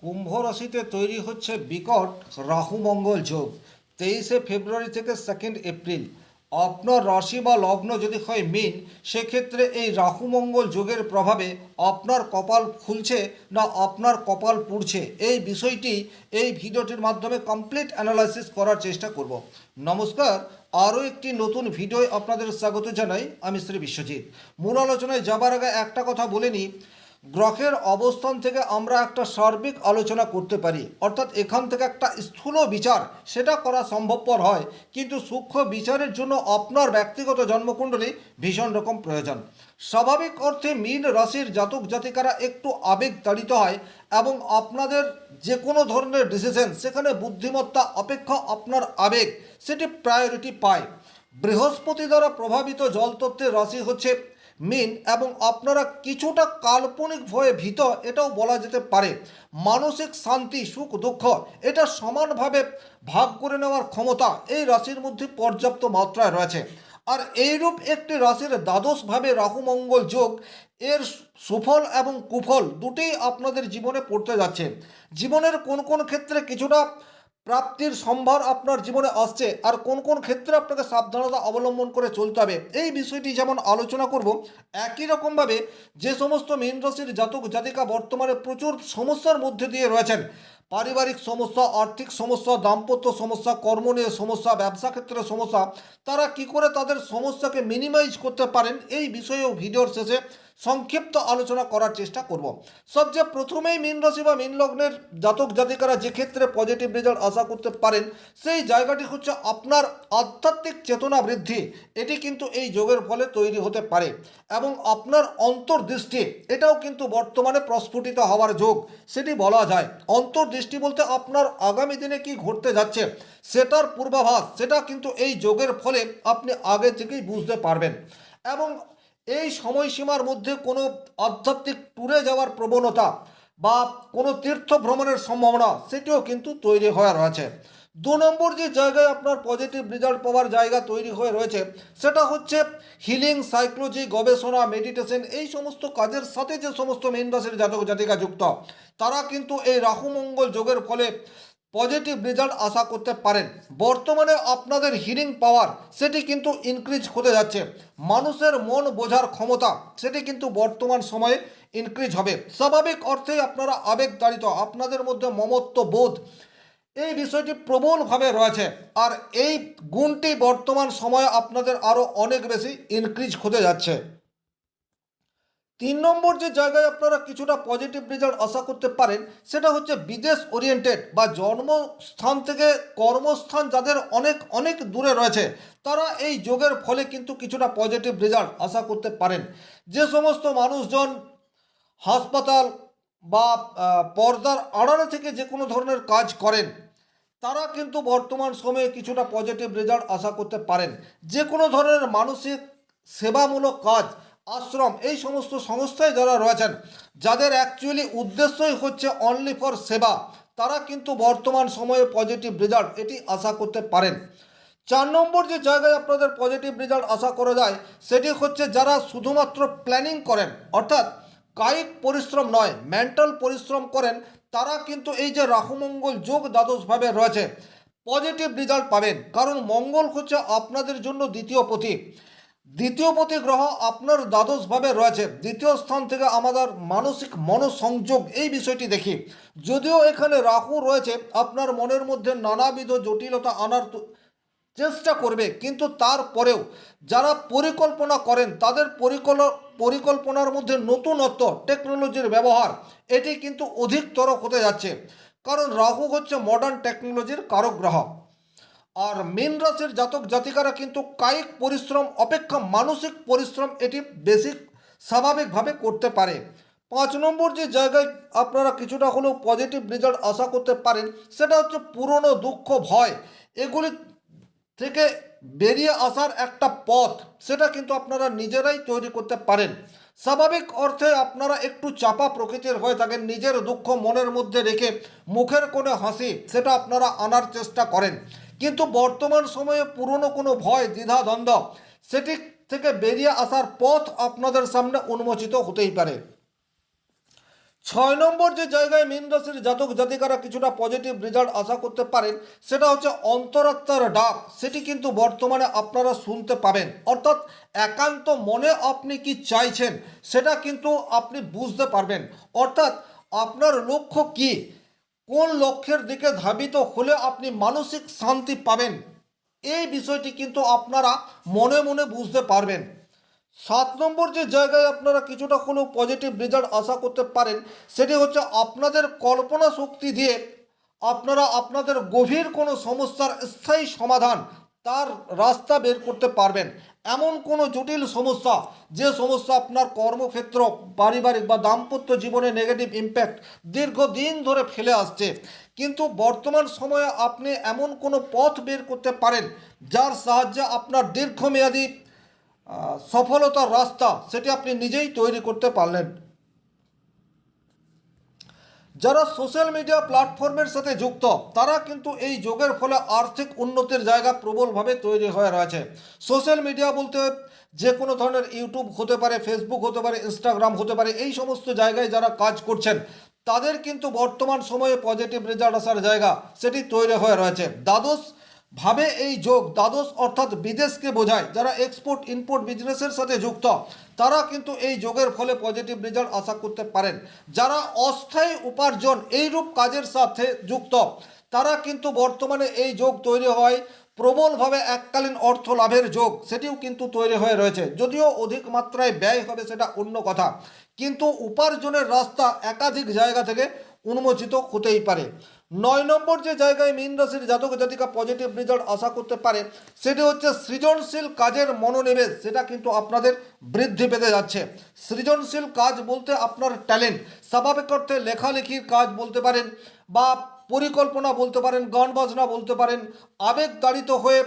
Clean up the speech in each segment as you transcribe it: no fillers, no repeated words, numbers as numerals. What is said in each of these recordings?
কুম্ভ রাশিতে তৈরি হচ্ছে বিকট রাহু মঙ্গল যোগ 23 ফেব্রুয়ারি থেকে 2 এপ্রিল। আপনার রাশি বা লগ্ন যদি হয় মীন, সেক্ষেত্রে এই রাহু মঙ্গল যোগের প্রভাবে আপনার কপাল খুলছে না আপনার কপাল পুড়ছে, এই বিষয়টি এই ভিডিওটির মাধ্যমে কমপ্লিট অ্যানালাইসিস করার চেষ্টা করব। নমস্কার, আরও একটি নতুন ভিডিও আপনাদের স্বাগত জানাই। আমি শ্রী বিশ্বজিৎ। মূল আলোচনায় যাবার আগে একটা কথা বলে নিই। গ্রহের অবস্থান থেকে আমরা একটা সার্বিক আলোচনা করতে পারি, অর্থাৎ এখান থেকে একটা স্থূল বিচার সেটা করা সম্ভবপর হয়, কিন্তু সূক্ষ্ম বিচারের জন্য আপনার ব্যক্তিগত জন্মকুণ্ডলী ভীষণ রকম প্রয়োজন। স্বাভাবিক অর্থে মীন রাশির জাতক জাতিকারা একটু আবেগ তাড়িত হয় এবং আপনাদের যে কোনো ধরনের ডিসিশন সেখানে বুদ্ধিমত্তা অপেক্ষা আপনার আবেগ সেটি প্রায়োরিটি পায়। বৃহস্পতি দ্বারা প্রভাবিত জলতত্ত্বের রাশি হচ্ছে মিন এবং আপনারা কিছুটা কাল্পনিক ভয়ে ভীত, এটাও বলা যেতে পারে। মানসিক শান্তি সুখ দুঃখ এটা সমানভাবে ভাগ করে নেওয়ার ক্ষমতা এই রাশির মধ্যে পর্যাপ্ত মাত্রায় রয়েছে। আর এইরূপ একটি রাশির দ্বাদশভাবে রাহু মঙ্গল যোগ এর সুফল এবং কুফল দুটোই আপনাদের জীবনে পড়তে যাচ্ছে। জীবনের কোন কোন ক্ষেত্রে কিছুটা প্রাপ্তির সম্ভার আপনার জীবনে আসছে, আর কোন কোন ক্ষেত্রে আপনাকে সাবধানতা অবলম্বন করে চলতে হবে, এই বিষয়টি যেমন আলোচনা করব। একই রকমভাবে যে সমস্ত মীন রাশির জাতক জাতিকা বর্তমানে প্রচুর সমস্যার মধ্যে দিয়ে রয়েছেন, পারিবারিক সমস্যা, আর্থিক সমস্যা, দাম্পত্য সমস্যা, কর্ম নিয়ে সমস্যা, ব্যবসা ক্ষেত্রে সমস্যা, তারা কি করে তাদের সমস্যাকে মিনিমাইজ করতে পারেন, এই বিষয়েও ভিডিওর শেষে সংক্ষিপ্ত আলোচনা করার চেষ্টা করব। সবচেয়ে প্রথমেই মীন রাশি বা মীন লগ্নের জাতক জাতিকারা যে ক্ষেত্রে পজিটিভ রেজাল্ট আশা করতে পারেন, সেই জায়গাটি হচ্ছে আপনার আধ্যাত্মিক চেতনা বৃদ্ধি। এটি কিন্তু এই যোগের ফলে তৈরি হতে পারে এবং আপনার অন্তর্দৃষ্টি এটাও কিন্তু বর্তমানে প্রস্ফুটিত হওয়ার যোগ সেটি বলা যায়। অন্তর্দৃষ্টি বলতে আপনার আগামী দিনে কি ঘটতে যাচ্ছে সেটার পূর্বাভাস, সেটা কিন্তু এই যোগের ফলে আপনি আগে থেকেই বুঝতে পারবেন। এবং এই সময়সীমার মধ্যে কোনো আধ্যাত্মিক ট্যুরে যাওয়ার প্রবণতা বা কোনো তীর্থ ভ্রমণের সম্ভাবনা সেটিও কিন্তু তৈরি হয়ে রয়েছে। 2 নম্বর যে জায়গায় আপনার পজিটিভ রেজাল্ট পাওয়ার জায়গা তৈরি হয়ে রয়েছে, সেটা হচ্ছে হিলিং, সাইকোলজি, গবেষণা, মেডিটেশন, এই সমস্ত কাজের সাথে যে সমস্ত মীন রাশির জাতক জাতিকা যুক্ত, তারা কিন্তু এই রাহু মঙ্গল যোগের ফলে পজিটিভ রেজাল্ট আশা করতে পারেন। বর্তমানে আপনাদের হিলিং পাওয়ার সেটি কিন্তু ইনক্রিজ হতে যাচ্ছে। মানুষের মন বোঝার ক্ষমতা সেটি কিন্তু বর্তমান সময়ে ইনক্রিজ হবে। স্বাভাবিক অর্থেই আপনারা আবেগ তাড়িত, আপনাদের মধ্যে মমত্ব বোধ এই বিষয়টি প্রবলভাবে রয়েছে, আর এই গুণটি বর্তমান সময়ে আপনাদের আরও অনেক বেশি ইনক্রিজ হতে যাচ্ছে। 3 নম্বর যে জায়গায় আপনারা কিছুটা পজিটিভ রেজাল্ট আশা করতে পারেন, সেটা হচ্ছে বিদেশ ওরিয়েন্টেড বা জন্মস্থান থেকে কর্মস্থান যাদের অনেক অনেক দূরে রয়েছে, তারা এই যোগের ফলে কিন্তু কিছুটা পজিটিভ রেজাল্ট আশা করতে পারেন। যে সমস্ত মানুষজন হাসপাতাল বা পর্দার আড়ালে থেকে যে কোনো ধরনের কাজ করেন, তারা কিন্তু বর্তমান সময়ে কিছুটা পজিটিভ রেজাল্ট আশা করতে পারেন। যে কোনো ধরনের মানসিক সেবামূলক কাজ, আশ্রম, এই সমস্ত সংস্থায় যারা রয়েছেন, যাদের অ্যাকচুয়ালি উদ্দেশ্যই হচ্ছে অনলি ফর সেবা, তারা কিন্তু বর্তমান সময়ে পজিটিভ রেজাল্ট এটি আশা করতে পারেন। 4 নম্বর যে জায়গায় আপনাদের পজিটিভ রেজাল্ট আশা করা যায়, সেটি হচ্ছে যারা শুধুমাত্র প্ল্যানিং করেন, অর্থাৎ কায়িক পরিশ্রম নয় মেন্টাল পরিশ্রম করেন, তারা কিন্তু এই যে রাহু মঙ্গল যোগ দ্বাদশভাবে রয়েছে পজিটিভ রেজাল্ট পাবেন। কারণ মঙ্গল হচ্ছে আপনাদের জন্য দ্বিতীয়পতি গ্রহ, আপনার দ্বাদশভাবে রয়েছে। দ্বিতীয় স্থান থেকে আমাদের মানসিক মনোসংযোগ এই বিষয়টি দেখি। যদিও এখানে রাহু রয়েছে, আপনার মনের মধ্যে নানাবিধ জটিলতা আনার চেষ্টা করবে, কিন্তু তারপরেও যারা পরিকল্পনা করেন তাদের পরিকল্পনার মধ্যে নতুনত্ব, টেকনোলজির ব্যবহার এটি কিন্তু অধিকতর হতে যাচ্ছে। কারণ রাহু হচ্ছে মডার্ন টেকনোলজির কারক গ্রহ। আর মীন রাশির জাতক জাতিকারা কিন্তু কায়িক পরিশ্রম অপেক্ষা মানসিক পরিশ্রম এটি বেশি স্বাভাবিকভাবে করতে পারে। 5 নম্বর যে জায়গায় আপনারা কিছুটা হলেও পজিটিভ রেজাল্ট আশা করতে পারেন, সেটা হচ্ছে পুরনো দুঃখ ভয় এগুলি থেকে বেরিয়ে আসার একটা পথ, সেটা কিন্তু আপনারা নিজেরাই তৈরি করতে পারেন। স্বাভাবিক অর্থে আপনারা একটু চাপা প্রকৃতির হয়ে থাকেন, নিজের দুঃখ মনের মধ্যে রেখে মুখের কোণে হাসি সেটা আপনারা আনার চেষ্টা করেন, কিন্তু বর্তমান সময়ে পুরনো কোনো ভয় দ্বিধা দ্বন্দ্ব সেটি থেকে বেরিয়ে আসার পথ আপনাদের সামনে উন্মোচিত হতেই পারে। 6 নম্বর যে জায়গায় মীন রাশির জাতক জাতিকারা কিছুটা পজিটিভ রেজাল্ট আশা করতে পারেন সেটা হচ্ছে অন্তরাত্মার ডাক, সেটি কিন্তু বর্তমানে আপনারা শুনতে পাবেন। অর্থাৎ একান্ত মনে আপনি কি চাইছেন সেটা কিন্তু আপনি বুঝতে পারবেন। অর্থাৎ আপনার লক্ষ্য কি, কোন লক্ষ্যের দিকে ধাবিত হলে আপনি মানসিক শান্তি পাবেন, এই বিষয়টি কিন্তু আপনারা মনে মনে বুঝতে পারবেন। 7 নম্বর যে জায়গায় আপনারা কিছুটা হলেও পজিটিভ রেজাল্ট আশা করতে পারেন সেটি হচ্ছে আপনাদের কল্পনা শক্তি দিয়ে আপনারা আপনাদের গভীর কোনো সমস্যার স্থায়ী সমাধান, তার রাস্তা বের করতে পারবেন। এমন কোনো জটিল সমস্যা, যে সমস্যা আপনার কর্মক্ষেত্র, পারিবারিক বা দাম্পত্য জীবনে নেগেটিভ ইম্প্যাক্ট দীর্ঘদিন ধরে ফেলে আসছে, কিন্তু বর্তমান সময়ে আপনি এমন কোনো পথ বের করতে পারেন যার সাহায্যে আপনার দীর্ঘমেয়াদী সফলতার রাস্তা সেটি আপনি নিজেই তৈরি করতে পারলেন। যারা সোশ্যাল মিডিয়া প্ল্যাটফর্মের সাথে যুক্ত তারা কিন্তু এই যোগের ফলে আর্থিক উন্নতির জায়গা প্রবলভাবে তৈরি হয়ে রয়েছে। সোশ্যাল মিডিয়া বলতে যে কোনো ধরনের ইউটিউব হতে পারে, ফেসবুক হতে পারে, ইনস্টাগ্রাম হতে পারে, এই সমস্ত জায়গায় যারা কাজ করছেন তাদের কিন্তু বর্তমান সময়ে পজিটিভ রেজাল্ট আসার জায়গা সেটি তৈরি হয়ে রয়েছে। দ্বাদশ ভাবে এই যোগ, দ্বাদশ অর্থাৎ বিদেশকে বোঝায়, যারা এক্সপোর্ট ইম্পোর্ট বিজনেসের সাথে যুক্ত তারা কিন্তু এই যোগের ফলে পজিটিভ রেজাল্ট আশা করতে পারেন। যারা অস্থায়ী উপার্জন এইরূপ কাজের সাথে যুক্ত তারা কিন্তু বর্তমানে এই যোগ তৈরি হয় প্রবলভাবে এককালীন অর্থ লাভের যোগ সেটিও কিন্তু তৈরি হয়ে রয়েছে। যদিও অধিক মাত্রায় ব্যয় হবে সেটা অন্য কথা, কিন্তু উপার্জনের রাস্তা একাধিক জায়গা থেকে উন্মোচিত হতেই পারে। 9 নম্বর যে জায়গায় মীন রাশির জাতক জাতিকা পজিটিভ রেজাল্ট আশা করতে পারে সেটি হচ্ছে সৃজনশীল কাজের মনোনিবেশ, সেটা কিন্তু আপনাদের বৃদ্ধি পেতে যাচ্ছে। সৃজনশীল কাজ বলতে আপনার ট্যালেন্ট, স্বাভাবিক অর্থে লেখালেখির কাজ বলতে পারেন, বা পরিকল্পনা বলতে পারেন, গান বাজনা বলতে পারেন, আবেগ তাড়িত হয়ে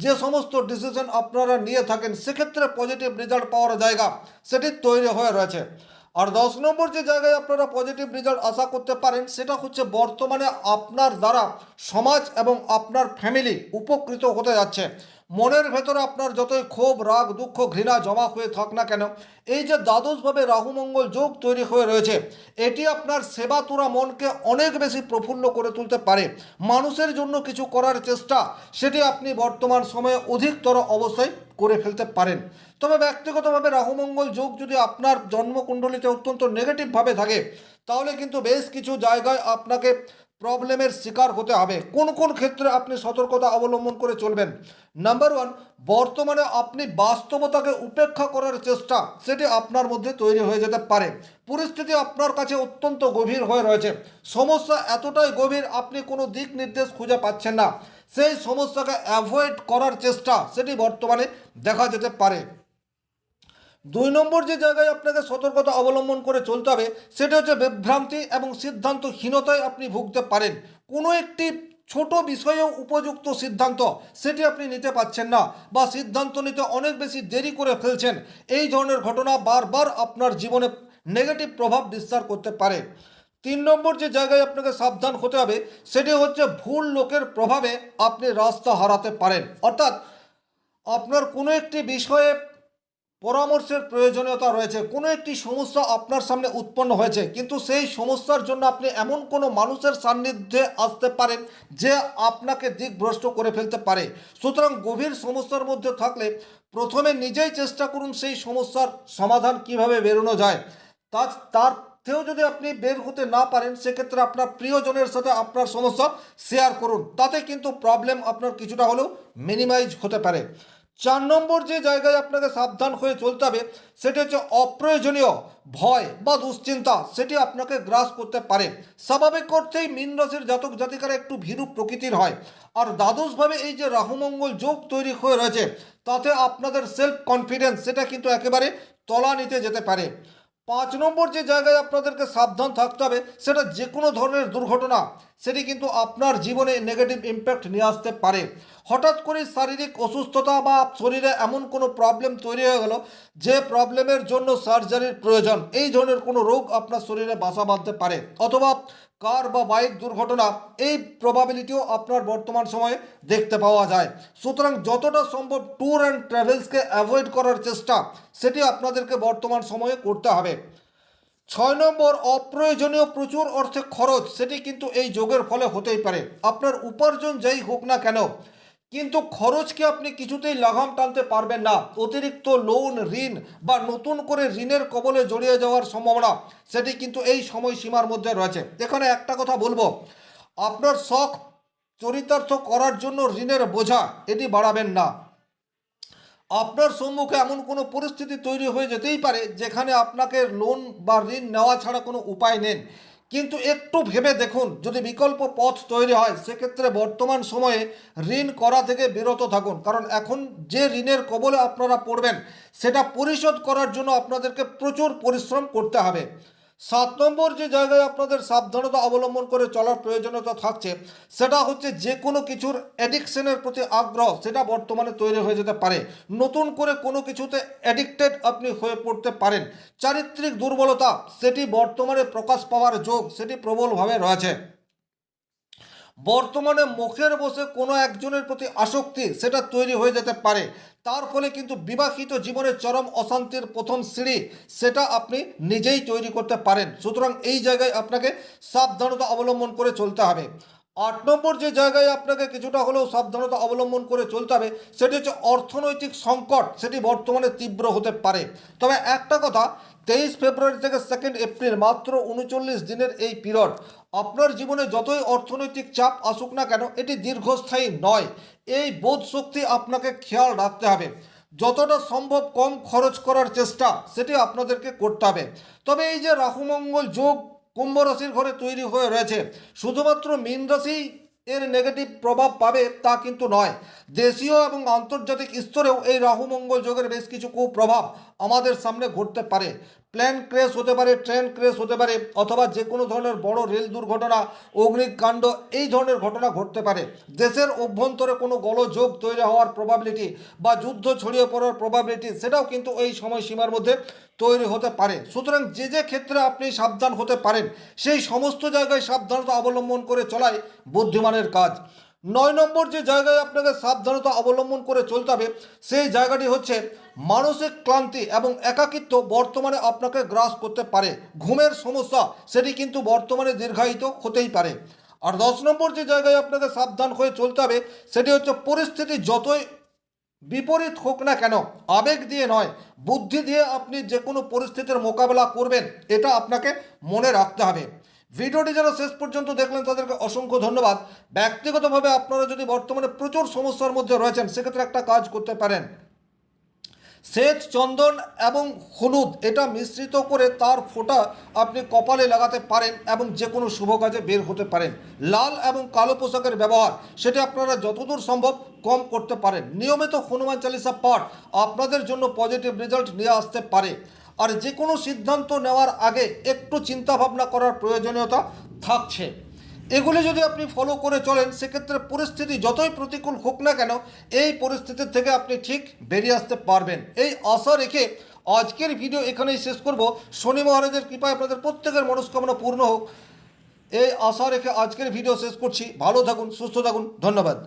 যে সমস্ত ডিসিশন আপনারা নিয়ে থাকেন সেক্ষেত্রে পজিটিভ রেজাল্ট পাওয়ার জায়গা সেটি তৈরি হয়ে রয়েছে। আর 10 নম্বর যে জায়গায় আপনারা পজিটিভ রেজাল্ট আশা করতে পারেন সেটা হচ্ছে বর্তমানে আপনার দ্বারা সমাজ এবং আপনার ফ্যামিলি উপকৃত হতে যাচ্ছে। মনের ভেতরে আপনার যতই ক্ষোভ, রাগ, দুঃখ, ঘৃণা জমা হয়ে থাক না কেন, এই যে দ্বাদশভাবে রাহু মঙ্গল যোগ তৈরি হয়ে রয়েছে এটি আপনার সেবাতুরা মনকে অনেক বেশি প্রফুল্ল করে তুলতে পারে। মানুষের জন্য কিছু করার চেষ্টা সেটি আপনি বর্তমান সময়ে অধিকতর অবস্থায় করে ফেলতে পারেন। তবে ব্যক্তিগতভাবে রাহুমঙ্গল যোগ যদি আপনার জন্মকুণ্ডলিতে অত্যন্ত নেগেটিভভাবে থাকে তাহলে কিন্তু বেশ কিছু জায়গায় আপনাকে প্রবলেমের শিকার হতে হবে। কোন কোন ক্ষেত্রে আপনি সতর্কতা অবলম্বন করে চলবেন? নাম্বার 1, বর্তমানে আপনি বাস্তবতাকে উপেক্ষা করার চেষ্টা সেটি আপনার মধ্যে তৈরি হয়ে যেতে পারে। পরিস্থিতি আপনার কাছে অত্যন্ত গভীর হয়ে রয়েছে, সমস্যা এতটাই গভীর আপনি কোনো দিক নির্দেশ খুঁজে পাচ্ছেন না, সেই সমস্যাকে অ্যাভয়েড করার চেষ্টা সেটি বর্তমানে দেখা যেতে পারে। 2 নম্বর যে জায়গায় আপনাকে সতর্কতা অবলম্বন করে চলতে হবে সেটা হচ্ছে বিভ্রান্তি এবং সিদ্ধান্তহীনতায় আপনি ভুগতে পারেন। কোনো একটি ছোট বিষয়েও উপযুক্ত সিদ্ধান্ত সেটি আপনি নিতে পারছেন না, বা সিদ্ধান্ত নিতে অনেক বেশি দেরি করে ফেলছেন, এই ধরনের ঘটনা বারবার আপনার জীবনে নেগেটিভ প্রভাব বিস্তার করতে পারে। 3 নম্বর যে জায়গায় আপনাকে সাবধান হতে হবে সেটি হচ্ছে ভুল লোকের প্রভাবে আপনি রাস্তা হারাতে পারেন। অর্থাৎ আপনার কোনো একটি বিষয়ে পরামর্শের প্রয়োজনীয়তা রয়েছে, কোনো একটি সমস্যা আপনার সামনে উৎপন্ন হয়েছে, কিন্তু সেই সমস্যার জন্য আপনি এমন কোনো মানুষের সান্নিধ্যে আসতে পারেন যে আপনাকে দিকভ্রষ্ট করে ফেলতে পারে। সুতরাং গভীর সমস্যার মধ্যে থাকলে প্রথমে নিজেই চেষ্টা করুন সেই সমস্যার সমাধান কিভাবে বেরোনো যায়। তার থেকেও যদি আপনি বের হতে না পারেন সেক্ষেত্রে আপনার প্রিয়জনের সাথে আপনার সমস্যা শেয়ার করুন, তাতে কিন্তু প্রবলেম আপনার কিছুটা হলেও মিনিমাইজ হতে পারে। 4 নম্বর যে জায়গায় আপনাকে সাবধান হয়ে চলতে হবে সেটি হচ্ছে অপ্রয়োজনীয় ভয় বা দুশ্চিন্তা সেটি আপনাকে গ্রাস করতে পারে। স্বাভাবিক অর্থেই মীন রাশির জাতক জাতিকারা একটু ভীরু প্রকৃতির হয়, আর দ্বাদশভাবে এই যে রাহুমঙ্গল যোগ তৈরি হয়ে রয়েছে তাতে আপনাদের সেলফ কনফিডেন্স সেটা কিন্তু একেবারে তলানিতে যেতে পারে। 5 নম্বর যে জায়গায় আপনাদেরকে সাবধান থাকতে হবে সেটা যে কোনো ধরনের দুর্ঘটনা সেটি কিন্তু আপনার জীবনে নেগেটিভ ইম্প্যাক্ট নিয়ে আসতে পারে। হঠাৎ করে শারীরিক অসুস্থতা বা শরীরে এমন কোনো প্রবলেম তৈরি হয়ে গেল যে প্রবলেমের জন্য সার্জারির প্রয়োজন, এই ধরনের কোনো রোগ আপনার শরীরে বাসা বাঁধতে পারে, অথবা কার বা বাইক দুর্ঘটনা, এই প্রবাবিলিটিও আপনার বর্তমান সময়ে দেখতে পাওয়া যায়। সুতরাং যতটা সম্ভব ট্যুর অ্যান্ড ট্রাভেলসকে অ্যাভয়েড করার চেষ্টা সেটি আপনাদেরকে বর্তমান সময়ে করতে হবে। 6 নম্বর, অপ্রয়োজনীয় প্রচুর অর্থে খরচ সেটি কিন্তু এই যোগের ফলে হতেই পারে। আপনার উপার্জন যাই হোক না কেন, কিন্তু খরচকে আপনি কিছুতেই লাগাম টানতে পারবেন না। অতিরিক্ত লোন, ঋণ বা নতুন করে ঋণের কবলে জড়িয়ে যাওয়ার সম্ভাবনা সেটি কিন্তু এই সময়সীমার মধ্যে রয়েছে। এখানে একটা কথা বলবো, আপনার শখ চরিতার্থ করার জন্য ঋণের বোঝা এটি বাড়াবেন না। আপনার সম্মুখে এমন কোনো পরিস্থিতি তৈরি হয়ে যেতেই পারে যেখানে আপনাকে লোন বা ঋণ নেওয়া ছাড়া কোনো উপায় নেই, কিন্তু একটু ভেবে দেখুন, যদি বিকল্প পথ তৈরি হয় সেক্ষেত্রে বর্তমান সময়ে ঋণ করা থেকে বিরত থাকুন, কারণ এখন যে ঋণের কবলে আপনারা পড়বেন সেটা পরিশোধ করার জন্য আপনাদেরকে প্রচুর পরিশ্রম করতে হবে। 7 নম্বর যে জায়গায় আপনাদের সাবধানতা অবলম্বন করে চলার প্রয়োজনীয়তা থাকছে সেটা হচ্ছে যে কোনো কিছুর অ্যাডিকশনের প্রতি আগ্রহ সেটা বর্তমানে তৈরি হয়ে যেতে পারে। নতুন করে কোনো কিছুতে অ্যাডিক্টেড আপনি হয়ে পড়তে পারেন। চারিত্রিক দুর্বলতা সেটি বর্তমানে প্রকাশ পাওয়ার যোগ সেটি প্রবলভাবে রয়েছে। বর্তমানে মুখের বসে কোনো একজনের প্রতি আসক্তি সেটা তৈরি হয়ে যেতে পারে। তার ফলে কিন্তু বিবাহিত জীবনের চরম অশান্তির প্রথম সিঁড়ি সেটা আপনি নিজেই তৈরি করতে পারেন। সুতরাং এই জায়গায় আপনাকে সাবধানতা অবলম্বন করে চলতে হবে। 8 নম্বর যে জায়গায় আপনাকে কিছুটা হলেও সাবধানতা অবলম্বন করে চলতে হবে সেটি হচ্ছে অর্থনৈতিক সংকট সেটি বর্তমানে তীব্র হতে পারে। তবে একটা কথা, 23 ফেব্রুয়ারি থেকে 2 এপ্রিল মাত্র 39 দিনের এই পিরিয়ড, আপনার জীবনে যতই অর্থনৈতিক চাপ আসুক না কেন এটি দীর্ঘস্থায়ী নয়। এই বোধ শক্তি আপনাকে খেয়াল রাখতে হবে। যতটা সম্ভব কম খরচ করার চেষ্টা সেটি আপনাদেরকে করতে হবে। তবে এই যে রাহু মঙ্গল যোগ কুম্ভ রাশির ঘরে তৈরি হয়ে রয়েছে, শুধুমাত্র মীন রাশি এর নেগেটিভ প্রভাব পাবে তা কিন্তু নয়। দেশীয় এবং আন্তর্জাতিক স্তরেও এই রাহু মঙ্গল যোগের বেশ কিছু কুপ্রভাব আমাদের সামনে ঘটতে পারে। প্লেন ক্র্যাশ হতে পারে, ট্রেন ক্র্যাশ হতে পারে, অথবা যে কোনো ধরনের বড় রেল দুর্ঘটনা, অগ্নিকাণ্ড এই ধরনের ঘটনা ঘটতে পারে। দেশের অভ্যন্তরে কোনো গোলযোগ তৈরি হওয়ার প্রবাবিলিটি বা যুদ্ধ ছড়িয়ে পড়ার প্রবাবিলিটি সেটাও কিন্তু এই সময়সীমার মধ্যে তৈরি হতে পারে। সুতরাং যে যে ক্ষেত্রে আপনি সাবধান হতে পারেন সেই সমস্ত জায়গায় সাবধানতা অবলম্বন করে চলাই বুদ্ধিমানের কাজ। 9 নম্বর যে জায়গায় আপনাকে সাবধানতা অবলম্বন করে চলতে হবে সেই জায়গাটি হচ্ছে মানসিক ক্লান্তি এবং একাকিত্ব বর্তমানে আপনাকে গ্রাস করতে পারে। ঘুমের সমস্যা সেটি কিন্তু বর্তমানে দীর্ঘায়িত হতেই পারে। আর 10 নম্বর যে জায়গায় আপনাকে সাবধান হয়ে চলতে হবে সেটি হচ্ছে পরিস্থিতি যতই বিপরীত হোক না কেন আবেগ দিয়ে নয়, বুদ্ধি দিয়ে আপনি যে কোনো পরিস্থিতির মোকাবেলা করবেন এটা আপনাকে মনে রাখতে হবে। ভিডিওটি যারা শেষ পর্যন্ত দেখলেন তাদেরকে অসংখ্য ধন্যবাদ। ব্যক্তিগতভাবে আপনারা যদি বর্তমানে প্রচুর সমস্যার মধ্যে রয়েছেন সেক্ষেত্রে একটা কাজ করতে পারেন, শ্বেত চন্দন এবং হলুদ এটা মিশ্রিত করে তার ফোঁটা আপনি কপালে লাগাতে পারেন এবং যে কোনো শুভ কাজে বের হতে পারেন। লাল এবং কালো পোশাকের ব্যবহার সেটা আপনারা যতদূর সম্ভব কম করতে পারেন। নিয়মিত হনুমান চালিসা পাঠ আপনাদের জন্য পজিটিভ রেজাল্ট নিয়ে আসতে পারে। আর যে কোনো সিদ্ধান্ত নেওয়ার আগে একটু চিন্তা ভাবনা করার প্রয়োজনীয়তা থাকছে। এগুলি যদি আপনি ফলো করে চলেন সেক্ষেত্রে পরিস্থিতি যতই প্রতিকূল হোক না কেন এই পরিস্থিতির থেকে আপনি ঠিক বেরিয়ে আসতে পারবেন। এই আশা রেখে আজকের ভিডিও এখানেই শেষ করব। শনি মহারাজের কৃপায় আপনাদের প্রত্যেকের মনস্কামনা পূর্ণ হোক এই আশা রেখে আজকের ভিডিও শেষ করছি। ভালো থাকুন, সুস্থ থাকুন, ধন্যবাদ।